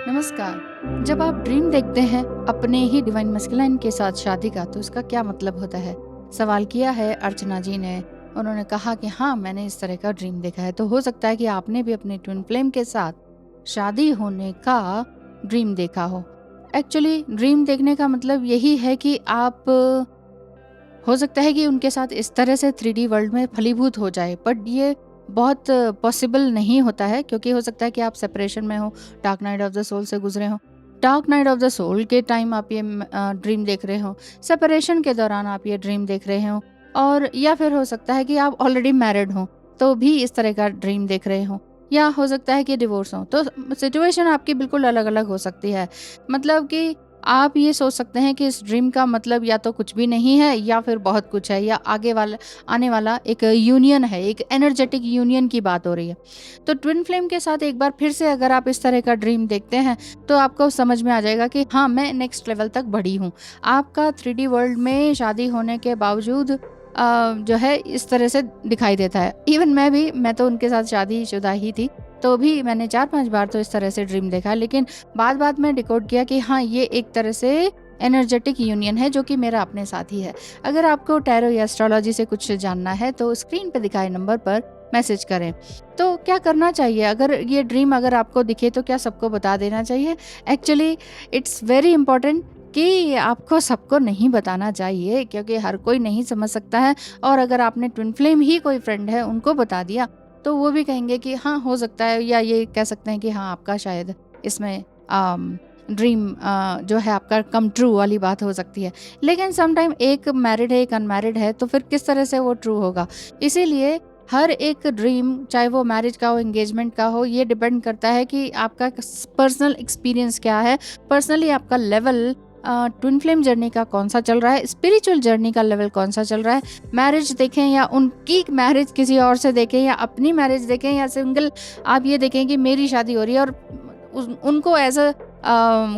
नमस्कार। जब आप ड्रीम देखते हैं अपने ही डिवाइन मस्कुलाइन के साथ शादी का, तो इसका क्या मतलब होता है? सवाल किया है अर्चना जी ने। उन्होंने कहा कि हाँ, मैंने इस तरह का ड्रीम देखा है। तो हो सकता है कि आपने भी अपने ट्विन फ्लेम के साथ शादी होने का ड्रीम देखा हो। एक्चुअली ड्रीम देखने का मतलब यही है कि आप हो सकता है कि उनके साथ इस तरह से 3D वर्ल्ड में फलीभूत हो जाए, बट ये बहुत पॉसिबल नहीं होता है, क्योंकि हो सकता है कि आप सेपरेशन में हो, dark night of the soul से गुजरे हो। Dark night of the soul के टाइम आप ये ड्रीम देख रहे हो, सेपरेशन के दौरान आप ये ड्रीम देख रहे हो, और या फिर हो सकता है कि आप ऑलरेडी मैरिड हो तो भी इस तरह का ड्रीम देख रहे हो, या हो सकता है कि डिवोर्स हो। तो सिचुएशन आपकी बिल्कुल अलग अलग हो सकती है। मतलब कि आप ये सोच सकते हैं कि इस ड्रीम का मतलब या तो कुछ भी नहीं है या फिर बहुत कुछ है, या आगे वाला आने वाला एक यूनियन है, एक एनर्जेटिक यूनियन की बात हो रही है। तो ट्विन फ्लेम के साथ एक बार फिर से अगर आप इस तरह का ड्रीम देखते हैं, तो आपको समझ में आ जाएगा कि हाँ, मैं नेक्स्ट लेवल तक बढ़ी हूँ। आपका 3D वर्ल्ड में शादी होने के बावजूद जो है इस तरह से दिखाई देता है। इवन मैं तो उनके साथ शादीशुदा ही थी, तो भी मैंने 4-5 बार तो इस तरह से ड्रीम देखा है, लेकिन बाद में डिकोड किया कि हाँ, ये एक तरह से एनर्जेटिक यूनियन है जो कि मेरा अपने साथ ही है। अगर आपको टैरो या एस्ट्रोलॉजी से कुछ जानना है तो स्क्रीन पे दिखाए नंबर पर मैसेज करें। तो क्या करना चाहिए? अगर ये ड्रीम अगर आपको दिखे तो क्या सबको बता देना चाहिए? एक्चुअली इट्स वेरी इंपॉर्टेंट कि आपको सबको नहीं बताना चाहिए, क्योंकि हर कोई नहीं समझ सकता है। और अगर आपने ट्विन फ्लेम ही कोई फ्रेंड है उनको बता दिया, तो वो भी कहेंगे कि हाँ, हो सकता है, या ये कह सकते हैं कि हाँ, आपका शायद इसमें ड्रीम जो है आपका कम ट्रू वाली बात हो सकती है। लेकिन समटाइम एक मैरिड है, एक अनमैरिड है, तो फिर किस तरह से वो ट्रू होगा? इसीलिए हर एक ड्रीम, चाहे वो मैरिज का हो, एंगेजमेंट का हो, ये डिपेंड करता है कि आपका पर्सनल एक्सपीरियंस क्या है, पर्सनली आपका लेवल ट्विन फ्लेम जर्नी का कौन सा चल रहा है, स्पिरिचुअल जर्नी का लेवल कौन सा चल रहा है। मैरिज देखें या उनकी मैरिज किसी और से देखें, या अपनी मैरिज देखें, या सिंगल आप ये देखें कि मेरी शादी हो रही है और उनको एज अ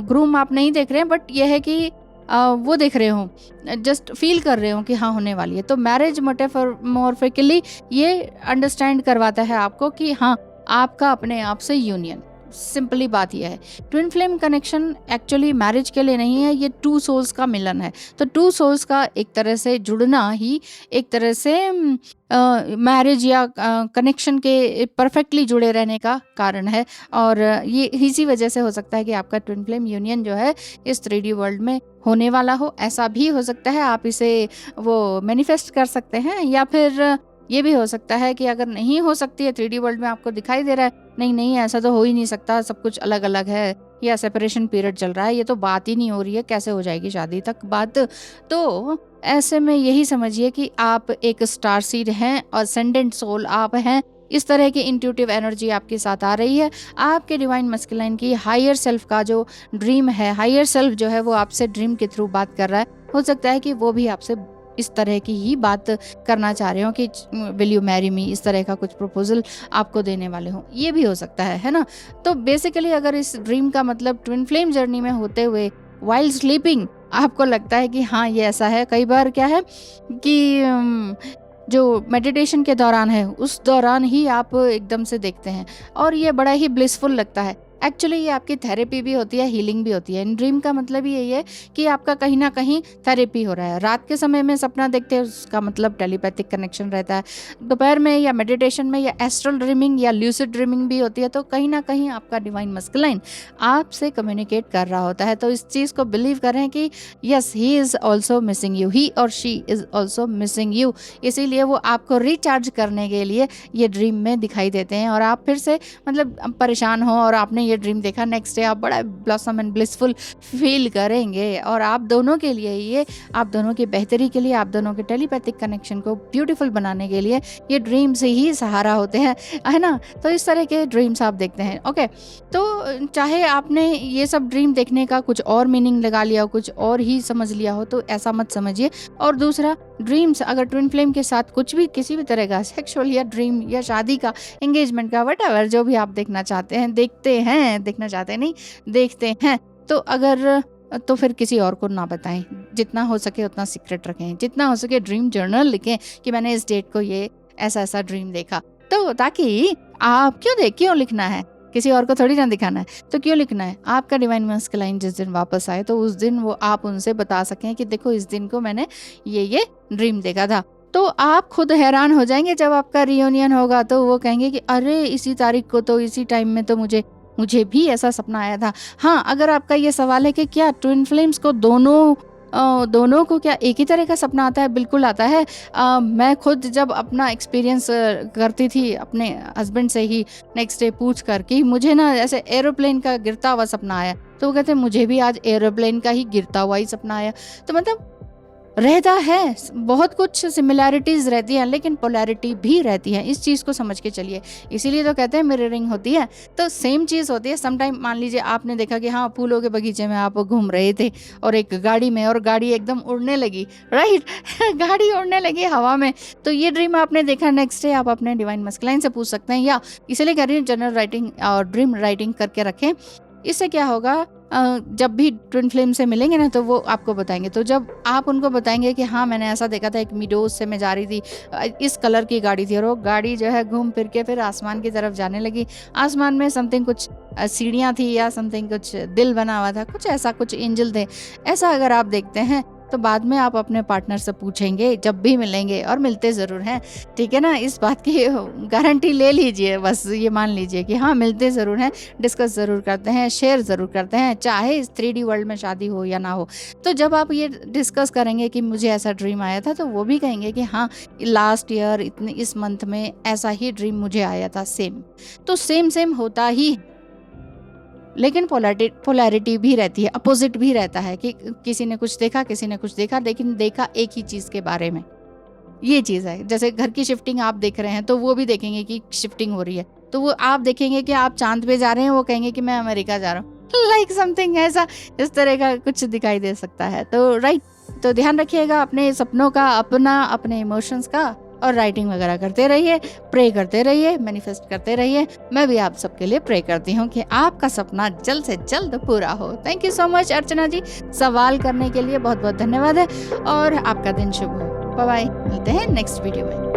ग्रूम आप नहीं देख रहे हैं, बट यह है कि वो देख रहे हो, जस्ट फील कर रहे हो कि हाँ, होने वाली है। तो मैरिज मेटाफॉर्मॉर्फिकली ये अंडरस्टैंड करवाता है आपको कि हाँ, आपका अपने आप से यूनियन। सिंपली बात यह है, twin flame connection actually marriage के लिए नहीं है, ये टू सोल्स का मिलन है। तो टू सोल्स का एक तरह से जुड़ना ही एक तरह से मैरिज या कनेक्शन के परफेक्टली जुड़े रहने का कारण है। और ये इसी वजह से हो सकता है कि आपका ट्विन फ्लेम यूनियन जो है इस 3D वर्ल्ड में होने वाला हो। ऐसा भी हो सकता है, आप इसे वो मैनिफेस्ट कर सकते हैं, या फिर ये भी हो सकता है कि अगर नहीं हो सकती है 3D वर्ल्ड में, आपको दिखाई दे रहा है नहीं नहीं, ऐसा तो हो ही नहीं सकता, सब कुछ अलग अलग है, या सेपरेशन पीरियड चल रहा है, ये तो बात ही नहीं हो रही है, कैसे हो जाएगी शादी तक बात। तो ऐसे में यही समझिए कि आप एक स्टार सीड हैं, असेंडेंट सोल आप हैं। इस तरह की इंट्यूटिव एनर्जी आपके साथ आ रही है। आपके डिवाइन मस्कुलाइन की हायर सेल्फ का जो ड्रीम है, हायर सेल्फ जो है वो आपसे ड्रीम के थ्रू बात कर रहा है। हो सकता है कि वो भी आपसे इस तरह की ही बात करना चाह रहे हो कि विल यू मैरी मी, इस तरह का कुछ प्रपोजल आपको देने वाले हो, ये भी हो सकता है ना। तो बेसिकली अगर इस ड्रीम का मतलब ट्विन फ्लेम जर्नी में होते हुए वाइल्ड स्लीपिंग आपको लगता है कि हाँ, ये ऐसा है, कई बार क्या है कि जो मेडिटेशन के दौरान है उस दौरान ही आप एकदम से देखते हैं, और ये बड़ा ही ब्लिसफुल लगता है। एक्चुअली ये आपकी थेरेपी भी होती है, हीलिंग भी होती है। इन ड्रीम का मतलब ही यही है कि आपका कहीं ना कहीं थेरेपी हो रहा है। रात के समय में सपना देखते हैं, उसका मतलब टेलीपैथिक कनेक्शन रहता है। दोपहर में या मेडिटेशन में या एस्ट्रल ड्रीमिंग या ल्यूसिड ड्रीमिंग भी होती है, तो कहीं ना कहीं आपका डिवाइन मस्कुलाइन आपसे कम्युनिकेट कर रहा होता है। तो इस चीज़ को बिलीव करें कि yes, he is also missing you, he और she is also missing you. इसीलिए वो आपको रिचार्ज करने के लिए ये ड्रीम में दिखाई देते हैं, और आप फिर से मतलब परेशान हो और आपने ये ड्रीम देखा, नेक्स्ट डे आप बड़ा ब्लॉसम एंड ब्लिसफुल फील करेंगे। और आप दोनों के लिए ये, आप दोनों की बेहतरी के लिए, आप दोनों के टेलीपैथिक कनेक्शन को ब्यूटीफुल बनाने के लिए ये ड्रीम से ही सहारा होते हैं, है ना। तो इस तरह के ड्रीम्स आप देखते हैं। ओके, तो चाहे आपने ये सब ड्रीम देखने का कुछ और मीनिंग लगा लिया हो, कुछ और ही समझ लिया हो, तो ऐसा मत समझिए। और दूसरा, ड्रीम्स अगर ट्विन फ्लेम के साथ कुछ भी किसी भी तरह का सेक्सुअल या ड्रीम या शादी का, एंगेजमेंट का, व्हाटएवर जो भी आप देखना चाहते हैं, देखना चाहते नहीं, देखते हैं, तो अगर तो फिर किसी और को ना बताएं। जितना हो सके उतना सीक्रेट रखें, जितना हो सके ड्रीम जर्नल लिखें कि मैंने इस डेट को ये ऐसा ऐसा ड्रीम देखा। तो ताकि आप क्यों लिखना है, किसी और को थोड़ी ना दिखाना है। तो क्यों लिखना है? आपका डिवाइन मस्कुलाइन जिस दिन वापस आए तो उस दिन वो आप उनसे बता सकें कि देखो इस दिन को मैंने ये ड्रीम देखा था। तो आप खुद हैरान हो जाएंगे जब आपका रियूनियन होगा, तो वो कहेंगे कि अरे इसी तारीख को तो इसी टाइम में तो मुझे भी ऐसा सपना आया था। हाँ, अगर आपका ये सवाल है कि क्या ट्विन फ्लेम्स को दोनों को क्या एक ही तरह का सपना आता है? बिल्कुल आता है। मैं खुद जब अपना एक्सपीरियंस करती थी अपने हस्बैंड से ही नेक्स्ट डे पूछ कर कि मुझे ना ऐसे एरोप्लेन का गिरता हुआ सपना आया, तो वो कहते हैं मुझे भी आज एरोप्लेन का ही गिरता हुआ ही सपना आया। तो मतलब रहता है, बहुत कुछ सिमिलैरिटीज रहती हैं लेकिन पोलैरिटी भी रहती है, इस चीज़ को समझ के चलिए। इसीलिए तो कहते हैं मिररिंग होती है। तो सेम चीज़ होती है। सम टाइम मान लीजिए आपने देखा कि हाँ, फूलों के बगीचे में आप घूम रहे थे और एक गाड़ी में, और गाड़ी एकदम उड़ने लगी, राइट गाड़ी उड़ने लगी हवा में। तो ये ड्रीम आपने देखा, नेक्स्ट डे आप अपने डिवाइन मस्कुलाइन से पूछ सकते हैं, या इसलिए कह रही हूँ जनरल राइटिंग और ड्रीम राइटिंग करके रखें। इससे क्या होगा, जब भी ट्विन फ्लेम से मिलेंगे ना तो वो आपको बताएंगे। तो जब आप उनको बताएंगे कि हाँ मैंने ऐसा देखा था, एक मीडोज से मैं जा रही थी, इस कलर की गाड़ी थी और वो गाड़ी जो है घूम फिर के फिर आसमान की तरफ जाने लगी। आसमान में समथिंग कुछ सीढ़ियाँ थी या समथिंग कुछ दिल बना हुआ था, कुछ ऐसा, कुछ एंजल थे। ऐसा अगर आप देखते हैं तो बाद में आप अपने पार्टनर से पूछेंगे जब भी मिलेंगे, और मिलते ज़रूर हैं, ठीक है ना। इस बात की गारंटी ले लीजिए, बस ये मान लीजिए कि हाँ मिलते ज़रूर हैं, डिस्कस ज़रूर करते हैं, शेयर ज़रूर करते हैं, चाहे इस 3D वर्ल्ड में शादी हो या ना हो। तो जब आप ये डिस्कस करेंगे कि मुझे ऐसा ड्रीम आया था, तो वो भी कहेंगे कि हाँ लास्ट ईयर इस मंथ में ऐसा ही ड्रीम मुझे आया था, सेम। तो सेम होता ही है, लेकिन पोलैरिटी भी रहती है, अपोजिट भी रहता है कि किसी ने कुछ देखा, किसी ने कुछ देखा, लेकिन देखा एक ही चीज़ के बारे में। ये चीज़ है। जैसे घर की शिफ्टिंग आप देख रहे हैं तो वो भी देखेंगे कि शिफ्टिंग हो रही है, तो वो आप देखेंगे कि आप चांद पे जा रहे हैं, वो कहेंगे कि मैं अमेरिका जा रहा हूँ, लाइक समथिंग ऐसा, इस तरह का कुछ दिखाई दे सकता है। तो राइट, तो ध्यान रखिएगा अपने सपनों का, अपने इमोशंस का, और राइटिंग वगैरह करते रहिए, प्रे करते रहिए, मैनिफेस्ट करते रहिए। मैं भी आप सबके लिए प्रे करती हूँ कि आपका सपना जल्द से जल्द पूरा हो। थैंक यू सो मच अर्चना जी, सवाल करने के लिए बहुत बहुत धन्यवाद है, और आपका दिन शुभ हो। बाय बाय, मिलते हैं नेक्स्ट वीडियो में।